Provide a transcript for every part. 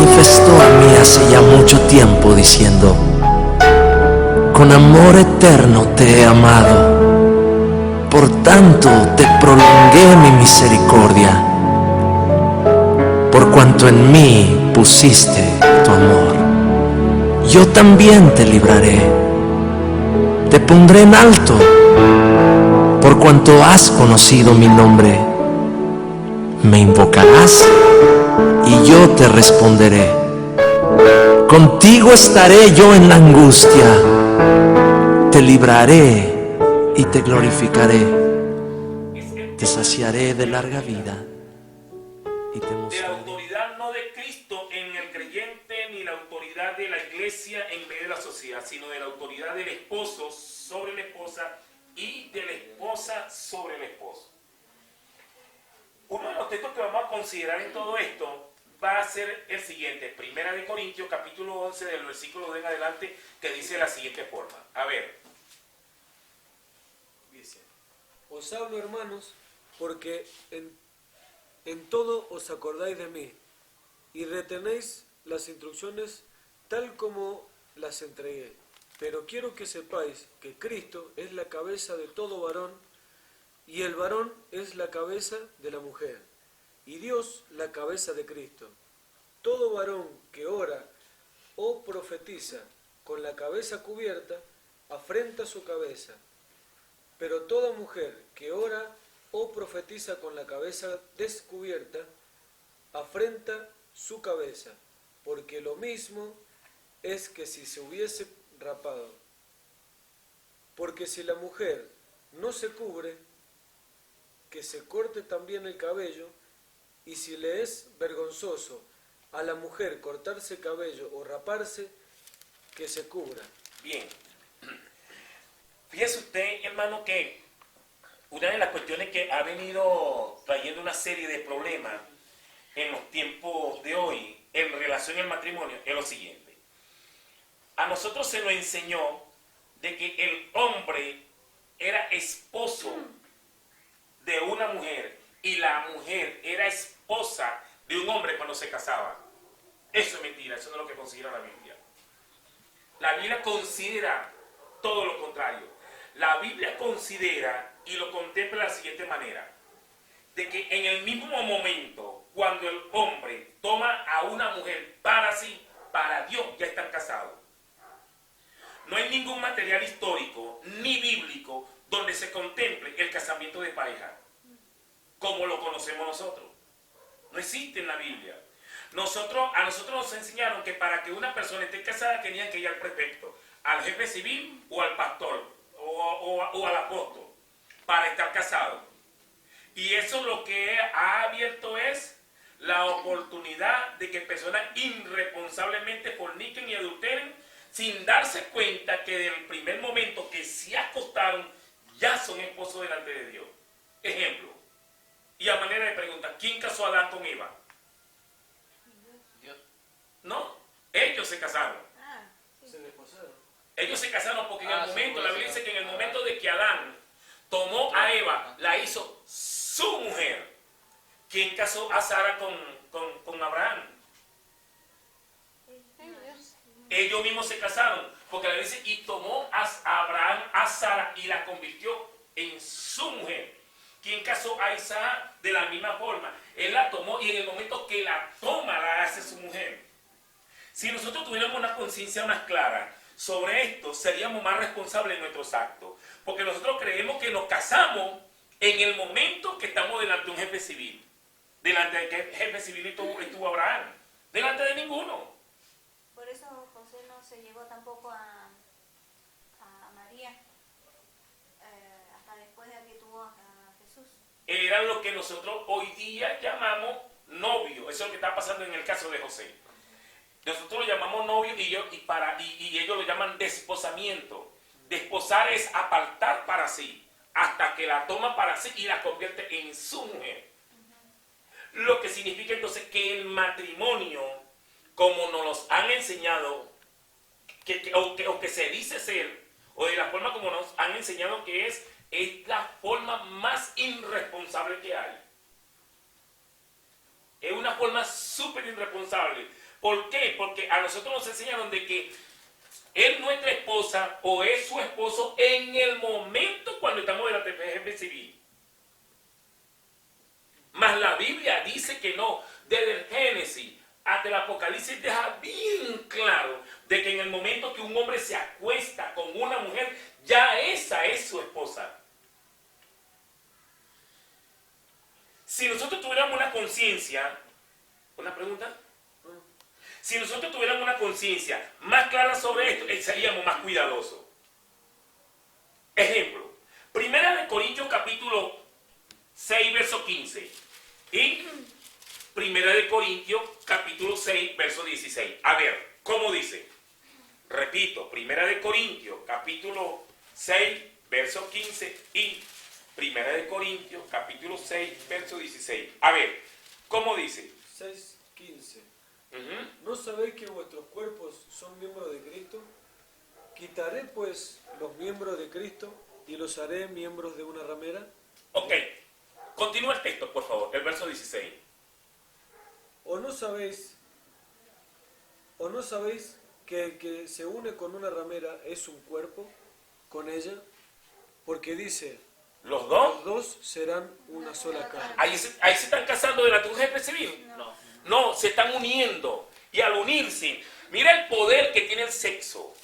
manifestó a mí hace ya mucho tiempo diciendo: con amor eterno te he amado, por tanto te prolongué mi misericordia, por cuanto en mí pusiste tu amor. Yo también te libraré, te pondré en alto, por cuanto has conocido mi nombre. Me invocarás y yo te responderé. Contigo estaré yo en la angustia, te libraré y te glorificaré, te saciaré de larga vida y te mostraré. De la autoridad no de Cristo en el creyente, ni la autoridad de la iglesia en medio de la sociedad, sino de la autoridad del esposo sobre la esposa y de la esposa sobre el esposo. Uno de los textos que vamos a considerar en todo esto va a ser el siguiente, Primera de Corintios, capítulo 11, del versículo 2 en adelante, que dice de la siguiente forma. A ver. Dice: os hablo, hermanos, porque en todo os acordáis de mí, y retenéis las instrucciones tal como las entregué. Pero quiero que sepáis que Cristo es la cabeza de todo varón, y el varón es la cabeza de la mujer, y Dios la cabeza de Cristo. Todo varón que ora o profetiza con la cabeza cubierta, afrenta su cabeza. Pero toda mujer que ora o profetiza con la cabeza descubierta, afrenta su cabeza, porque lo mismo es que si se hubiese rapado. Porque si la mujer no se cubre, que se corte también el cabello, y si le es vergonzoso a la mujer cortarse cabello o raparse, que se cubra. Bien. Fíjese usted, hermano, que una de las cuestiones que ha venido trayendo una serie de problemas en los tiempos de hoy en relación al matrimonio es lo siguiente. A nosotros se nos enseñó de que el hombre era esposo de una mujer y la mujer era esposa de un hombre cuando se casaba. Eso es mentira, eso no es lo que considera la Biblia. La Biblia considera todo lo contrario. La Biblia considera y lo contempla de la siguiente manera: de que en el mismo momento, cuando el hombre toma a una mujer para sí, para Dios, ya están casados. No hay ningún material histórico ni bíblico donde se contemple el casamiento de pareja, como lo conocemos nosotros. No existe en la Biblia. A nosotros nos enseñaron que para que una persona esté casada tenían que ir al prefecto, al jefe civil o al pastor o al apóstol para estar casado. Y eso lo que ha abierto es la oportunidad de que personas irresponsablemente forniquen y adulteren sin darse cuenta que desde el primer momento que se acostaron ya son esposos delante de Dios. Ejemplo, y a manera de pregunta, ¿quién casó a Adán con Eva? Dios. No, ellos se casaron. Se desposaron. Ellos se casaron porque en el momento, la Biblia dice que en el momento de que Adán tomó a Eva, la hizo su mujer. ¿Quién casó a Sara con Abraham? Ellos mismos se casaron, porque la Biblia dice, y tomó a Abraham a Sara y la convirtió en su mujer. ¿Quién casó a Isaac? De la misma forma. Él la tomó y en el momento que la toma, la hace su mujer. Si nosotros tuviéramos una conciencia más clara sobre esto, seríamos más responsables en nuestros actos. Porque nosotros creemos que nos casamos en el momento que estamos delante de un jefe civil. ¿Delante de qué jefe civil estuvo Abraham? Delante de ninguno. Por eso José no se llevó tampoco a María hasta después de que tuvo a Jesús. Era lo que nosotros hoy día llamamos novio. Eso es lo que está pasando en el caso de José. Nosotros lo llamamos novio y ellos lo llaman desposamiento. Desposar es apartar para sí, hasta que la toma para sí y la convierte en su mujer. Lo que significa entonces que el matrimonio, como nos los han enseñado, o que se dice ser, o de la forma como nos han enseñado que es la forma más irresponsable que hay. Es una forma súper irresponsable, ¿Por qué? Porque a nosotros nos enseñaron de que es nuestra esposa o es su esposo en el momento cuando estamos en la TPG civil. Mas la Biblia dice que no. Desde el Génesis hasta el Apocalipsis deja bien claro de que en el momento que un hombre se acuesta con una mujer, ya esa es su esposa. Si nosotros tuviéramos una conciencia, ¿una pregunta? Si nosotros tuviéramos una conciencia más clara sobre esto, seríamos más cuidadosos. Ejemplo, 1 Corintios capítulo 6, verso 15 y 1 Corintios capítulo 6, verso 16. A ver, ¿cómo dice? Repito, 1 Corintios capítulo 6, verso 15 y 1 Corintios capítulo 6, verso 16. A ver, ¿cómo dice? 6:15. ¿No sabéis que vuestros cuerpos son miembros de Cristo? ¿Quitaré pues los miembros de Cristo y los haré miembros de una ramera? Ok, continúa el texto, por favor, el verso 16. ¿O no sabéis que el que se une con una ramera es un cuerpo con ella? Porque dice, ¿Los dos? los dos serán una sola carne. Ahí se están casando de la jefe civil. No, se están uniendo. Y al unirse, mira el poder que tiene el sexo.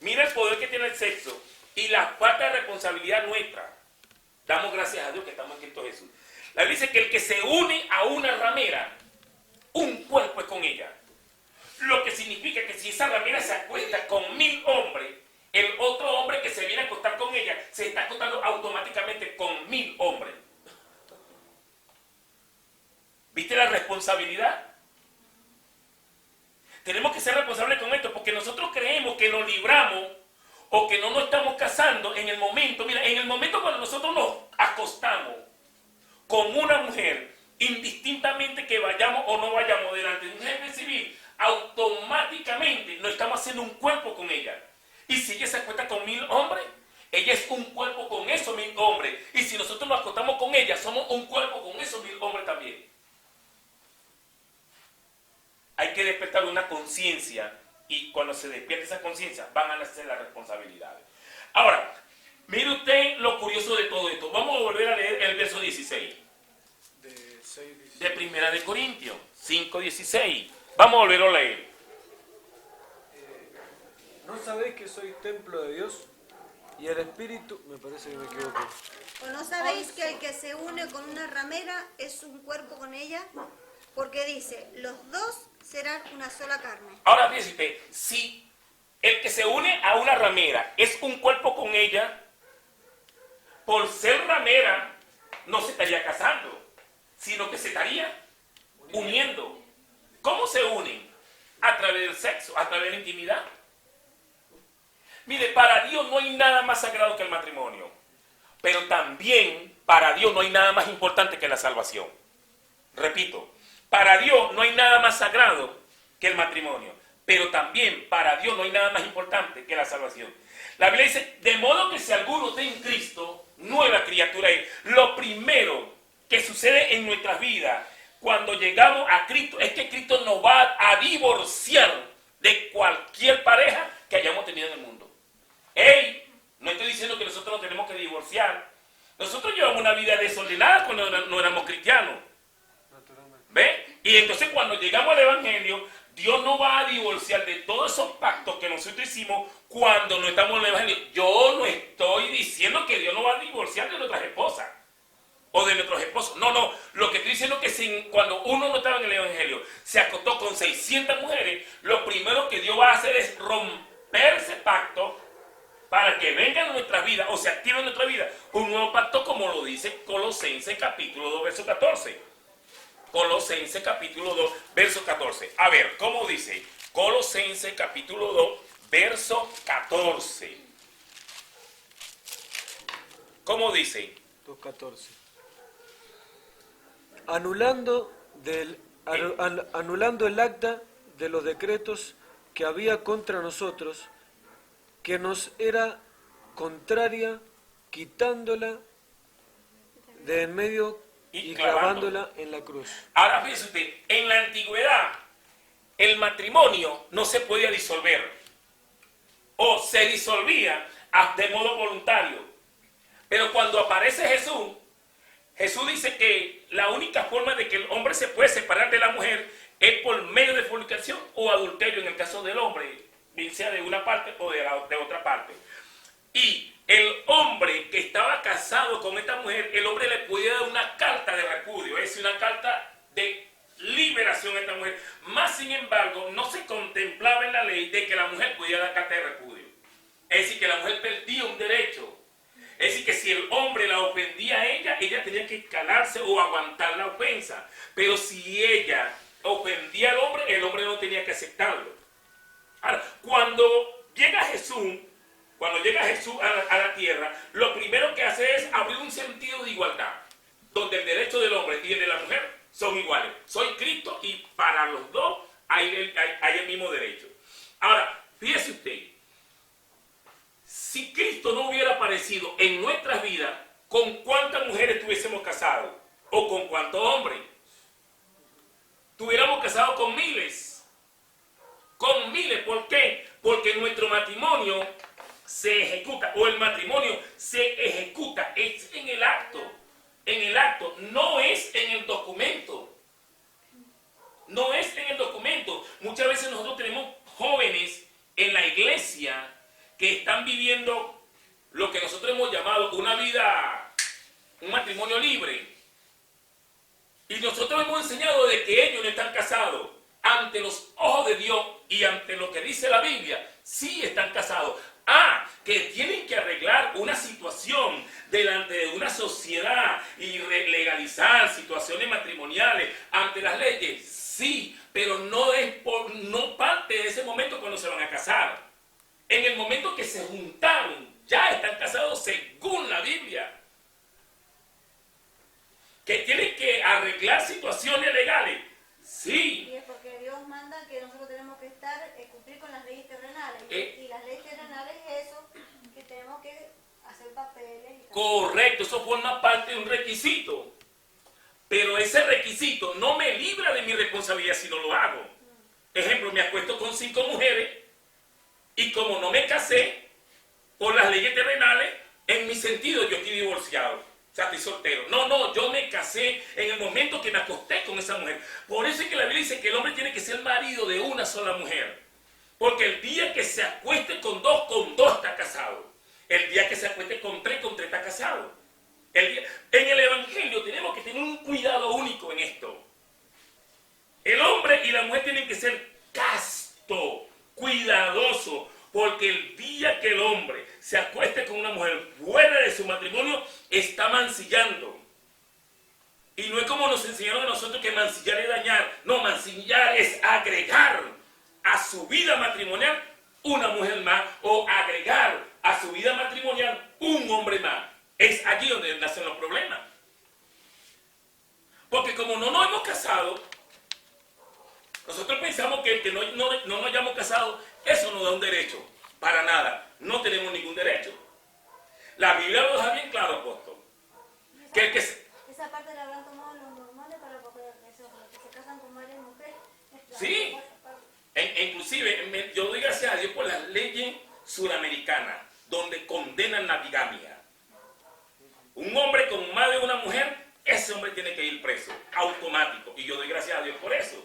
Mira el poder que tiene el sexo y la falta de responsabilidad nuestra. Damos gracias a Dios que estamos en Cristo Jesús. La Biblia dice que el que se une a una ramera, un cuerpo es con ella. Lo que significa que si esa ramera se acuesta con 1000 hombres, el otro hombre que se viene a acostar con ella se está acostando automáticamente con 1000 hombres. ¿Viste la responsabilidad? Tenemos que ser responsables con esto porque nosotros creemos que nos libramos o que no nos estamos casando en el momento. Mira, en el momento cuando nosotros nos acostamos con una mujer, indistintamente que vayamos o no vayamos delante de un jefe civil, automáticamente nos estamos haciendo un cuerpo con ella. Y si ella se acuesta con 1000 hombres, ella es un cuerpo con esos 1000 hombres. Y si nosotros nos acostamos con ella, somos un cuerpo con esos 1000 hombres también. Hay que despertar una conciencia y cuando se despierte esa conciencia van a nacer las responsabilidades. Ahora, mire usted lo curioso de todo esto. Vamos a volver a leer el verso 16. De 1 Corintios 5:16. Vamos a volver a leer. ¿No sabéis que sois templo de Dios? Y el Espíritu... Me parece que me equivoqué. ¿O no sabéis que el que se une con una ramera es un cuerpo con ella? Porque dice, los dos serán una sola carne. Ahora fíjese usted, si el que se une a una ramera es un cuerpo con ella, por ser ramera no se estaría casando, sino que se estaría uniendo. ¿Cómo se unen? A través del sexo, a través de la intimidad. Mire, para Dios no hay nada más sagrado que el matrimonio, pero también para Dios no hay nada más importante que la salvación. Repito, para Dios no hay nada más sagrado que el matrimonio, pero también para Dios no hay nada más importante que la salvación. La Biblia dice, de modo que si alguno está en Cristo, nueva criatura es. Lo primero que sucede en nuestras vidas cuando llegamos a Cristo es que Cristo nos va a divorciar de cualquier pareja que hayamos tenido en el mundo. ¡Ey! No estoy diciendo que nosotros nos tenemos que divorciar. Nosotros llevamos una vida desordenada cuando no éramos cristianos. ¿Ve? Y entonces cuando llegamos al Evangelio, Dios nos va a divorciar de todos esos pactos que nosotros hicimos cuando no estamos en el Evangelio. Yo no estoy diciendo que Dios nos va a divorciar de nuestras esposas o de nuestros esposos. No. Lo que estoy diciendo es que cuando uno no estaba en el Evangelio, se acostó con 600 mujeres, lo primero que Dios va a hacer es romper ese pacto para que venga en nuestra vida o se active en nuestra vida un nuevo pacto, como lo dice Colosenses capítulo 2, verso 14. Colosenses capítulo 2, verso 14. A ver, ¿cómo dice? Colosenses capítulo 2, verso 14. ¿Cómo dice? 2:14. Anulando el acta de los decretos que había contra nosotros, que nos era contraria, quitándola de en medio y clavándola en la cruz. Ahora fíjese usted, en la antigüedad el matrimonio no se podía disolver o se disolvía de modo voluntario. Pero cuando aparece Jesús, Jesús dice que la única forma de que el hombre se puede separar de la mujer es por medio de fornicación o adulterio en el caso del hombre, bien sea de una parte o de otra parte. Y el hombre que estaba casado con esta mujer, el hombre le podía dar una carta de repudio, es decir, una carta de liberación a esta mujer. Más sin embargo, no se contemplaba en la ley de que la mujer podía dar carta de repudio. Es decir, que la mujer perdía un derecho. Es decir, que si el hombre la ofendía a ella, ella tenía que calarse o aguantar la ofensa. Pero si ella ofendía al hombre, el hombre no tenía que aceptarlo. Ahora, cuando llega Jesús a la tierra, lo primero que hace es abrir un sentido de igualdad, donde el derecho del hombre y el de la mujer son iguales. Soy Cristo y para los dos hay el mismo derecho. Ahora, fíjese usted, si Cristo no hubiera aparecido en nuestras vidas, ¿con cuántas mujeres estuviésemos casados? ¿O con cuántos hombres? Estuviéramos casados con miles. Con miles, ¿por qué? Porque nuestro matrimonio se ejecuta, o el matrimonio se ejecuta, es en el acto, no es en el documento. No es en el documento. Muchas veces nosotros tenemos jóvenes en la iglesia que están viviendo lo que nosotros hemos llamado un matrimonio libre. Y nosotros hemos enseñado de que ellos no están casados. Ante los ojos de Dios y ante lo que dice la Biblia, sí están casados. Que tienen que arreglar una situación delante de una sociedad y legalizar situaciones matrimoniales ante las leyes, sí, pero no parte de ese momento cuando se van a casar. En el momento que se juntaron, ya están casados según la Biblia. Que tienen que arreglar situaciones legales, sí. Y es porque Dios manda que nosotros tenemos que cumplir con las leyes terrenales. Y las leyes terrenales es eso, que tenemos que hacer papeles. Correcto, eso forma parte de un requisito. Pero ese requisito no me libra de mi responsabilidad si no lo hago. Ejemplo, me acuesto con 5 mujeres y como no me casé por las leyes terrenales, en mi sentido yo estoy divorciado. O sea, estoy soltero. No, yo me casé en el momento que me acosté con esa mujer. Por eso es que la Biblia dice que el hombre tiene que ser marido de una sola mujer. Porque el día que se acueste con dos está casado. El día que se acueste con tres está casado. En el Evangelio tenemos que tener un cuidado único en esto. El hombre y la mujer tienen que ser casto, cuidadoso. Porque el día que el hombre se acueste con una mujer fuera de su matrimonio, está mancillando. Y no es como nos enseñaron a nosotros que mancillar es dañar. No, mancillar es agregar a su vida matrimonial una mujer más o agregar a su vida matrimonial un hombre más. Es allí donde nacen los problemas. Porque como no nos hemos casado, nosotros pensamos que el que no nos hayamos casado, eso nos da un derecho. Para nada. No tenemos ningún derecho. La Biblia lo deja bien claro, apóstol. Esa parte la habrán tomado los normales para poder eso, los que se casan con varias mujeres. Sí. Inclusive, yo doy gracias a Dios por las leyes suramericanas, donde condenan la bigamia. Un hombre con más de una mujer, ese hombre tiene que ir preso, automático. Y yo doy gracias a Dios por eso.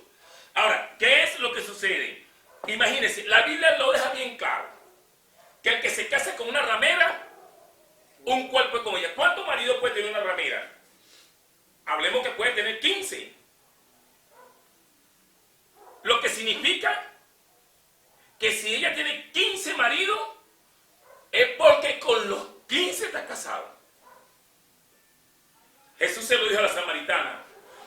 Ahora, ¿qué es lo que sucede? Imagínense, la Biblia lo deja bien claro. Que el que se casa con una ramera, un cuerpo es con ella. ¿Cuántos maridos puede tener una ramera? Hablemos que puede tener 15. Lo que significa que si ella tiene 15 maridos, es porque con los 15 está casado. Jesús se lo dijo a la samaritana.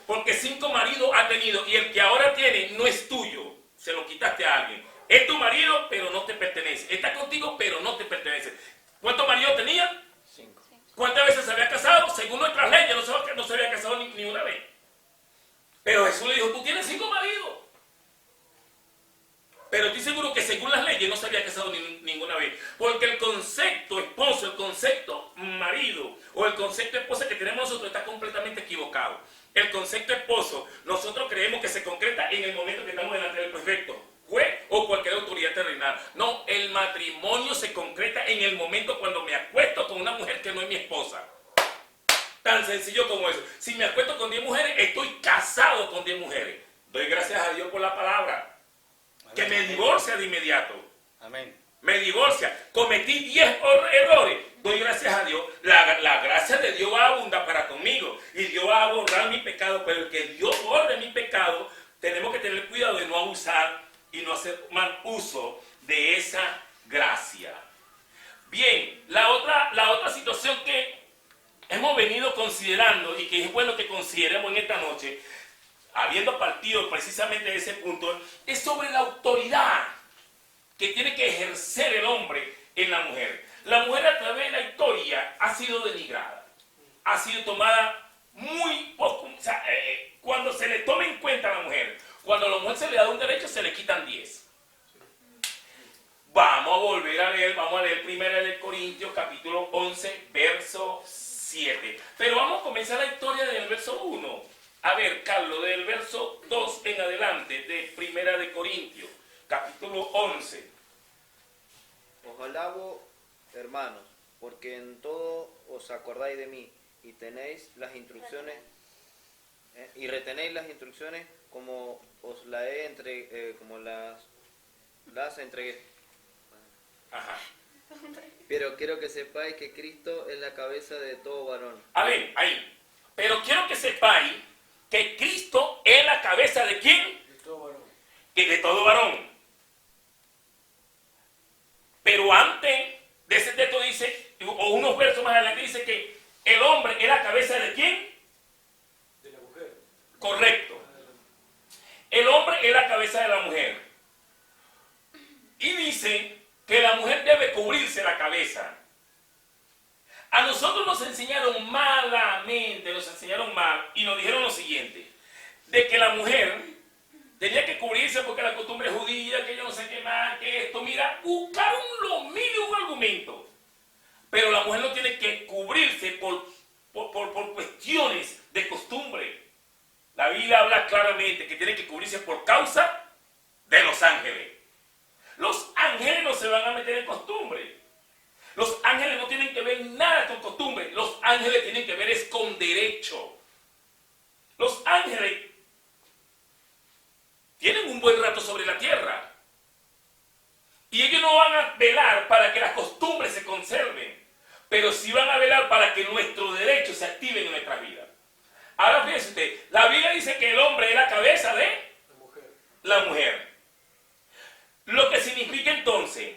Porque 5 maridos ha tenido y el que ahora tiene no es tuyo. Se lo quitaste a alguien. Es tu marido, pero no te pertenece. Está contigo, pero no te pertenece. ¿Cuántos maridos tenía? 5. ¿Cuántas veces se había casado? Según nuestras leyes, no se había casado ni una vez. Pero Jesús le dijo, tú tienes 5 maridos. Pero estoy seguro que según las leyes no se había casado ninguna vez. Porque el concepto esposo, el concepto marido o el concepto esposa que tenemos nosotros está completamente equivocado. El concepto esposo, nosotros creemos que se concreta en el momento que estamos delante del perfecto. en el momento cuando me acuesto con una mujer que no es mi esposa. Tan sencillo como eso. Si me acuesto con 10 mujeres, estoy casado con 10 mujeres. Doy gracias a Dios por la palabra. Amén. Que me divorcia de inmediato. Amén. Me divorcia. Cometí 10 errores. Doy gracias a Dios. La gracia de Dios va a abundar para conmigo. Y Dios va a borrar mi pecado. Pero el que Dios borre mi pecado, tenemos que tener cuidado de no abusar y no hacer mal uso de esa gracia. Bien, la otra situación que hemos venido considerando y que es bueno que consideremos en esta noche, habiendo partido precisamente de ese punto, es sobre la autoridad que tiene que ejercer el hombre en la mujer. La mujer a través de la historia ha sido denigrada, ha sido tomada muy poco, o sea, cuando se le toma en cuenta a la mujer, cuando a la mujer se le da un derecho se le quitan 10. Vamos a volver a leer, vamos a leer 1 de Corintios capítulo 11, verso 7. Pero vamos a comenzar la historia del verso 1. A ver, Carlos, del verso 2 en adelante, de 1 de Corintios, capítulo 11. Os alabo, hermanos, porque en todo os acordáis de mí y tenéis las instrucciones y retenéis las instrucciones como os las como las entregué. Ajá. Pero quiero que sepáis que Cristo es la cabeza de todo varón. A ver, ahí. Pero quiero que sepáis que Cristo es la cabeza de ¿quién? De todo varón. Que de todo varón. Pero antes de ese texto dice, o unos versos más adelante dice que el hombre es la cabeza de ¿quién? De la mujer. Correcto. El hombre es la cabeza de la mujer. Y dice que la mujer debe cubrirse la cabeza. A nosotros nos enseñaron malamente, nos enseñaron mal y nos dijeron lo siguiente, de que la mujer tenía que cubrirse porque la costumbre judía, que yo no sé qué más, que esto, mira, buscaron lo mínimo un argumento. Pero la mujer no tiene que cubrirse por cuestiones de costumbre. La Biblia habla claramente que tiene que cubrirse por causa de los ángeles. Los ángeles no se van a meter en costumbre. Los ángeles no tienen que ver nada con costumbre. Los ángeles tienen que ver es con derecho. Los ángeles tienen un buen rato sobre la tierra. Y ellos no van a velar para que las costumbres se conserven. Pero sí van a velar para que nuestros derechos se activen en nuestras vidas. Ahora fíjense usted, la Biblia dice que el hombre es la cabeza de la mujer. Lo que significa entonces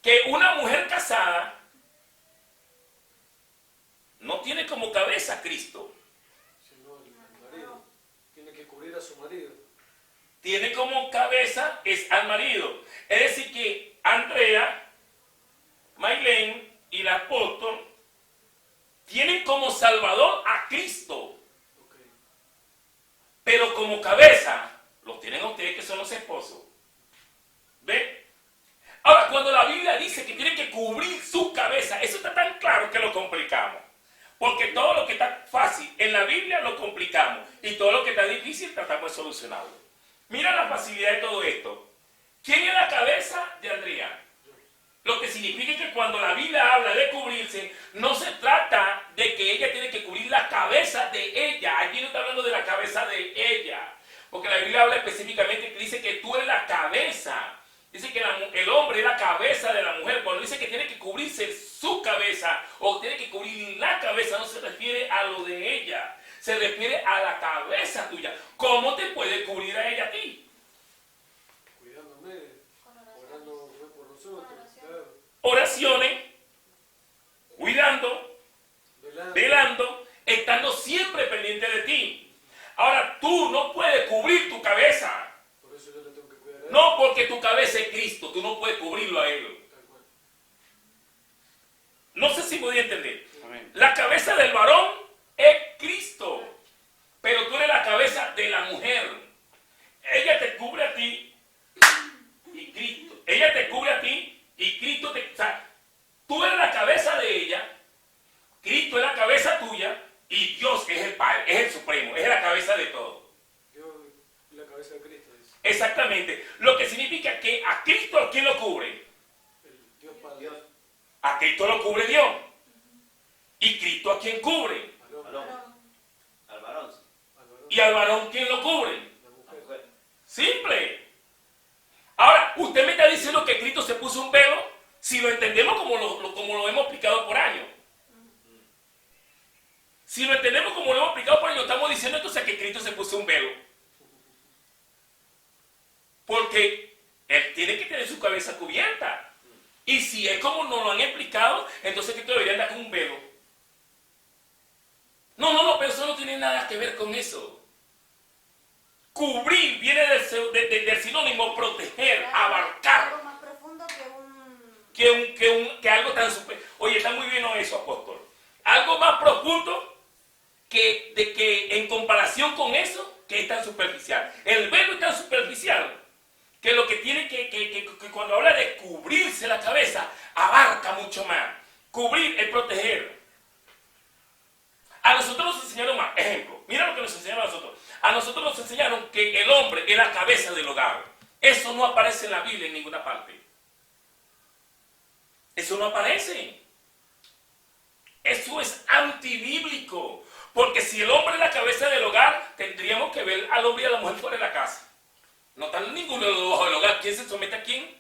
que una mujer casada no tiene como cabeza a Cristo. Sino el marido. Tiene que cubrir a su marido. Tiene como cabeza es al marido. Es decir que Andrea, Maylene y la apóstol tienen como salvador a Cristo. Okay. Pero como cabeza los tienen ustedes que son los esposos. ¿Ve? Ahora, cuando la Biblia dice que tiene que cubrir su cabeza, eso está tan claro que lo complicamos. Porque todo lo que está fácil en la Biblia lo complicamos. Y todo lo que está difícil tratamos de solucionarlo. Mira la facilidad de todo esto. ¿Quién es la cabeza de Andrea? Lo que significa que cuando la Biblia habla de cubrirse, no se trata de que ella tiene que cubrir la cabeza de ella. Aquí no está hablando de la cabeza de ella. Porque la Biblia habla específicamente que dice que tú eres la cabeza. Dice que el hombre es la cabeza de la mujer. Cuando dice que tiene que cubrirse su cabeza o tiene que cubrir la cabeza, no se refiere a lo de ella. Se refiere a la cabeza tuya. ¿Cómo te puede cubrir a ella a ti? Cuidándome, orando por nosotros. Claro. Oraciones, cuidando, velando, estando siempre pendiente de ti. Ahora tú no puedes cubrir tu cabeza. Por eso yo le tengo que cuidar a él. No, porque tu cabeza es Cristo, tú no puedes cubrirlo a él. No sé si me voy a entender. Amén. La cabeza del varón es Cristo, pero tú eres la cabeza de la mujer. Ella te cubre a ti y Cristo. Ella te cubre a ti y Cristo te... O sea, tú eres la cabeza de ella, Cristo es la cabeza tuya y Dios es el Padre, es el Supremo, es la cabeza de todo. Dios es la cabeza de Cristo, dice. Exactamente. Lo que significa que a Cristo, ¿quién lo cubre? El Dios Padre. A Cristo lo cubre Dios. ¿Y Cristo a quién cubre? Al varón. ¿Y al varón quién lo cubre? La mujer. Simple. Ahora, usted me está diciendo que Cristo se puso un velo, si lo entendemos como lo hemos explicado por años. Si lo entendemos como lo hemos explicado por años, estamos diciendo entonces que Cristo se puso un velo. Porque Él tiene que tener su cabeza cubierta. Y si es como nos lo han explicado, entonces Cristo debería andar con un velo. No, pero eso no tiene nada que ver con eso. Cubrir viene del sinónimo proteger, abarcar. Algo más profundo que Que algo tan super. Oye, está muy bien eso, apóstol. Algo más profundo que en comparación con eso, que es tan superficial. El velo es tan superficial que lo que tiene que cuando habla de cubrirse la cabeza, abarca mucho más. Cubrir es proteger. A nosotros nos enseñaron más. Ejemplo, mira lo que nos enseñaron a nosotros. A nosotros nos enseñaron que el hombre es la cabeza del hogar. Eso no aparece en la Biblia en ninguna parte. Eso no aparece. Eso es antibíblico. Porque si el hombre es la cabeza del hogar, tendríamos que ver al hombre y a la mujer fuera de la casa. No están ninguno de los dos del hogar. ¿Quién se somete a quién?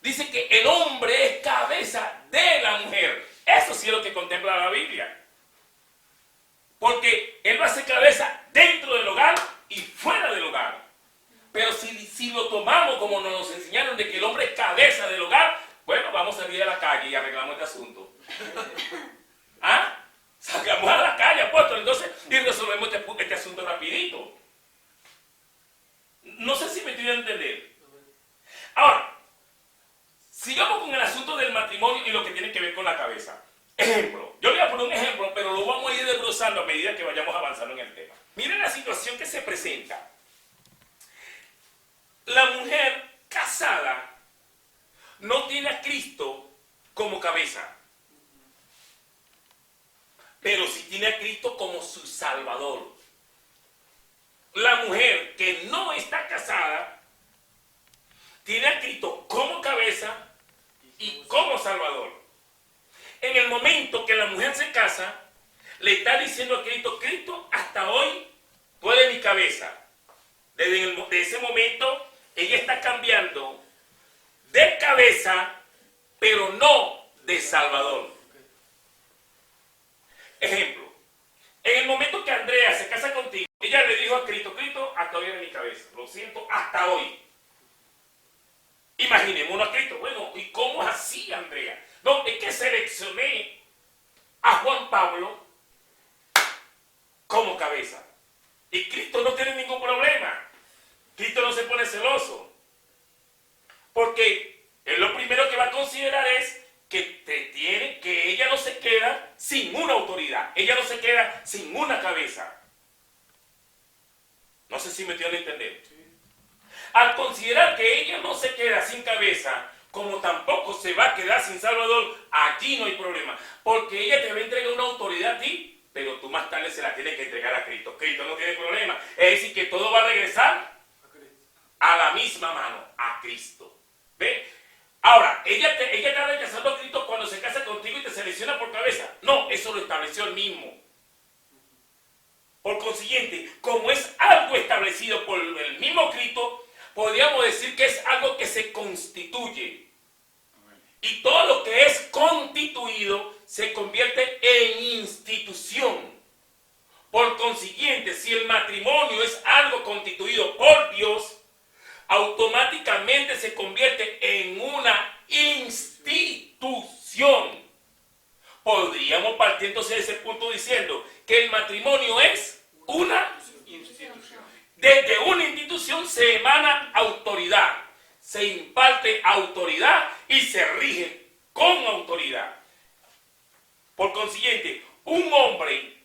Dice que el hombre es cabeza de la mujer. Eso sí es lo que contempla la Biblia. Porque él va a ser cabeza dentro del hogar y fuera del hogar. Pero si lo tomamos como nos enseñaron de que el hombre es cabeza del hogar, bueno, vamos a salir a la calle y arreglamos este asunto. ¿Ah? Salgamos a la calle, apóstol, entonces, y resolvemos este asunto rapidito. No sé si me estoy a entender. Ahora, sigamos con el asunto del matrimonio y lo que tiene que ver con la cabeza. Ejemplo, yo le voy a poner un ejemplo, pero lo vamos a ir desglosando a medida que vayamos avanzando en el tema. Miren la situación que se presenta. La mujer casada no tiene a Cristo como cabeza, pero sí tiene a Cristo como su Salvador. La mujer que no está casada tiene a Cristo como cabeza y como Salvador. En el momento que la mujer se casa, le está diciendo a Cristo, Cristo, hasta hoy tú eres mi cabeza. Desde ese momento, ella está cambiando de cabeza, pero no de Salvador. Ejemplo, en el momento que Andrea se casa contigo, ella le dijo a Cristo, Cristo, hasta hoy eres mi cabeza. Lo siento, hasta hoy. Imaginémonos a Cristo. Bueno, ¿y cómo es así, Andrea? No, es que seleccioné a Juan Pablo como cabeza. Y Cristo no tiene ningún problema. Cristo no se pone celoso. Porque él lo primero que va a considerar es que ella no se queda sin una autoridad. Ella no se queda sin una cabeza. No sé si me estoy a entender. Al considerar que ella no se queda sin cabeza, como tampoco se va a quedar sin Salvador, allí no hay problema. Porque ella te va a entregar una autoridad a ti, pero tú más tarde se la tienes que entregar a Cristo. Cristo no tiene problema. Es decir, que todo va a regresar a la misma mano, a Cristo. ¿Ve? Ahora, ella está rechazando a Cristo cuando se casa contigo y te selecciona por cabeza. No, eso lo estableció él mismo. Por consiguiente, como es algo establecido por el mismo Cristo, podríamos decir que es algo que se constituye. Y todo lo que es constituido se convierte en institución. Por consiguiente, si el matrimonio es algo constituido por Dios, automáticamente se convierte en una institución. Podríamos partir entonces de ese punto diciendo que el matrimonio es una institución. Desde una institución se emana autoridad, se imparte autoridad y se rige con autoridad. Por consiguiente, un hombre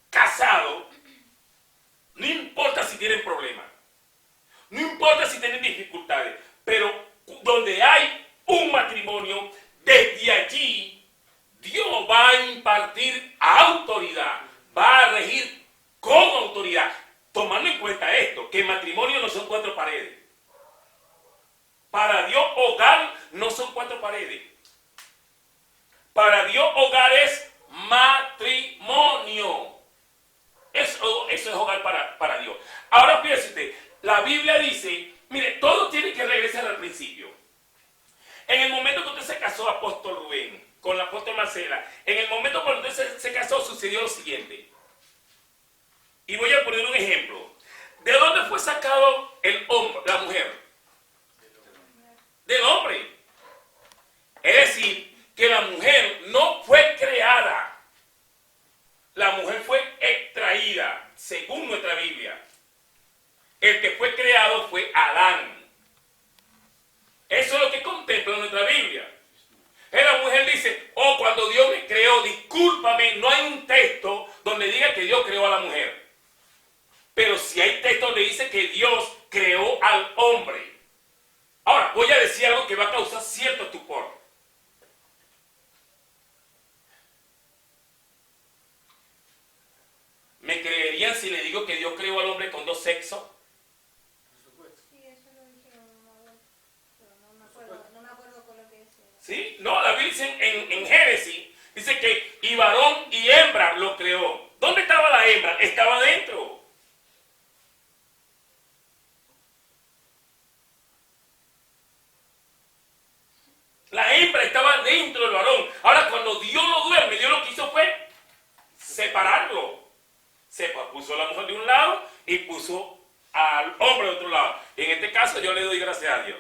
casado, no importa si tienen problemas, no importa si tienen dificultades, pero donde hay un matrimonio, desde allí Dios va a impartir autoridad, va a regir con autoridad. Tomando en cuenta esto, que matrimonio no son 4 paredes. Para Dios, hogar no son 4 usted, la Biblia dice, mire, todo tiene que regresar al principio. En el momento que usted se casó, apóstol Rubén, con la apóstol Marcela, en el momento cuando usted se casó sucedió lo siguiente. Y voy a poner un ejemplo. ¿De dónde fue sacado el hombre, la mujer? Del hombre. Es decir, que la mujer no fue creada. La mujer fue extraída, según nuestra Biblia. El que fue creado fue Adán. Eso es lo que contempla nuestra Biblia. La mujer dice, oh, cuando Dios me creó, discúlpame, no hay un texto donde diga que Dios creó a la mujer. Pero sí hay texto donde dice que Dios creó al hombre. Ahora, voy a decir algo que va a causar cierto estupor. ¿Me creerían si le digo que Dios creó al hombre con dos sexos? Sí, eso lo dijeron, pero no me acuerdo con lo que decía. ¿Sí? No, la Biblia dice en Génesis, dice que y varón y hembra lo creó. ¿Dónde estaba la hembra? Estaba dentro. La hembra estaba dentro del varón. Ahora, cuando Dios lo duerme, Dios lo que hizo fue separarlo. Se puso a la mujer de un lado y puso al hombre de otro lado. En este caso, yo le doy gracias a Dios.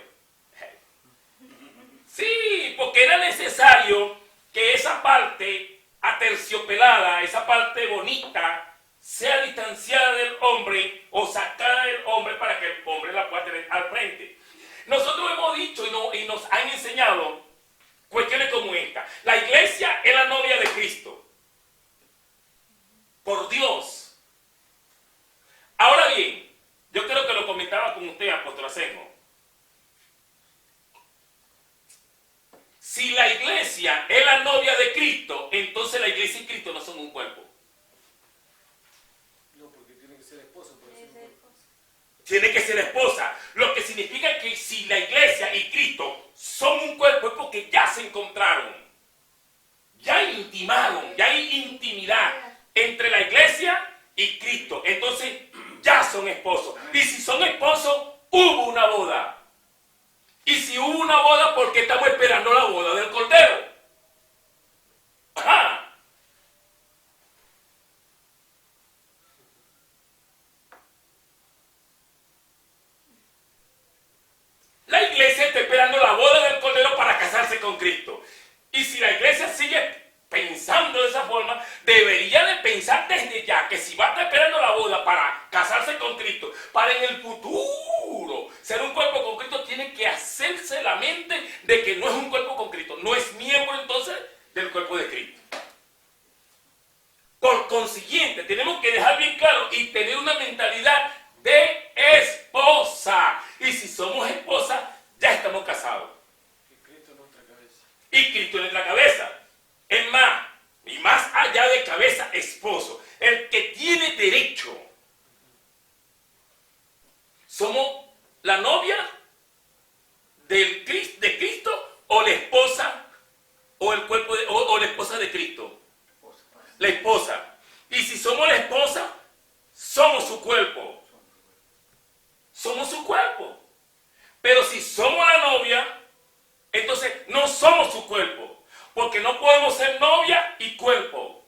Sí, porque era necesario que esa parte aterciopelada, esa parte bonita, sea distanciada del hombre o sacada del hombre para que el hombre la pueda tener al frente. Nosotros hemos dicho y nos han enseñado cuestiones como esta. La iglesia es la novia de Cristo. Por Dios. Ahora bien, yo creo que lo comentaba con usted, apóstol Asenjo. Si la iglesia es la novia de Cristo, entonces la iglesia y Cristo no son un cuerpo. No, porque tiene que ser esposa para ser un cuerpo. Tiene que ser esposa. Lo que significa que si la iglesia y Cristo son un cuerpo es porque ya se encontraron. Ya intimaron, ya hay intimidad entre la iglesia y Cristo. Entonces ya son esposos. Y si son esposos, hubo una boda. Y si hubo una boda, ¿por qué estamos esperando la boda del Cordero? Ajá. La iglesia está esperando la boda del Cordero para casarse con Cristo. Y si la iglesia sigue pensando de esa forma, debería de pensar desde ya que si va a estar esperando la boda para casarse con Cristo, para en el futuro ser un cuerpo con Cristo, tiene que hacerse la mente de que no es un cuerpo con Cristo, no es miembro entonces del cuerpo de Cristo. Por consiguiente, tenemos que dejar bien claro y tener una mentalidad de esposa. Y si somos esposa, ya estamos casados. Y Cristo en nuestra cabeza. Y Cristo en nuestra cabeza. Es más, y más allá de cabeza, esposo. El que tiene derecho. Somos la novia de Cristo o la esposa o el cuerpo o la esposa de Cristo. La esposa. Y si somos la esposa, somos su cuerpo. Somos su cuerpo. Pero si somos la novia, entonces no somos su cuerpo. Porque no podemos ser novia y cuerpo.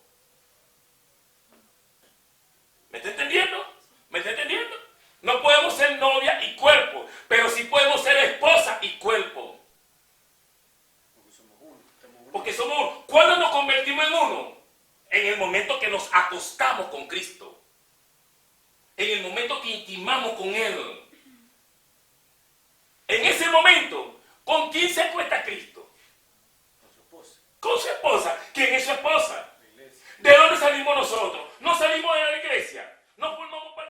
¿Me está entendiendo? ¿Me está entendiendo? No podemos ser novia y cuerpo, pero sí podemos ser esposa y cuerpo. Porque somos uno. Porque somos uno. ¿Cuándo nos convertimos en uno? En el momento que nos acostamos con Cristo. En el momento que intimamos con Él. En ese momento, ¿con quién se acuesta Cristo? Con su esposa. ¿Quién es su esposa? ¿De dónde salimos nosotros? No salimos de la iglesia. No formamos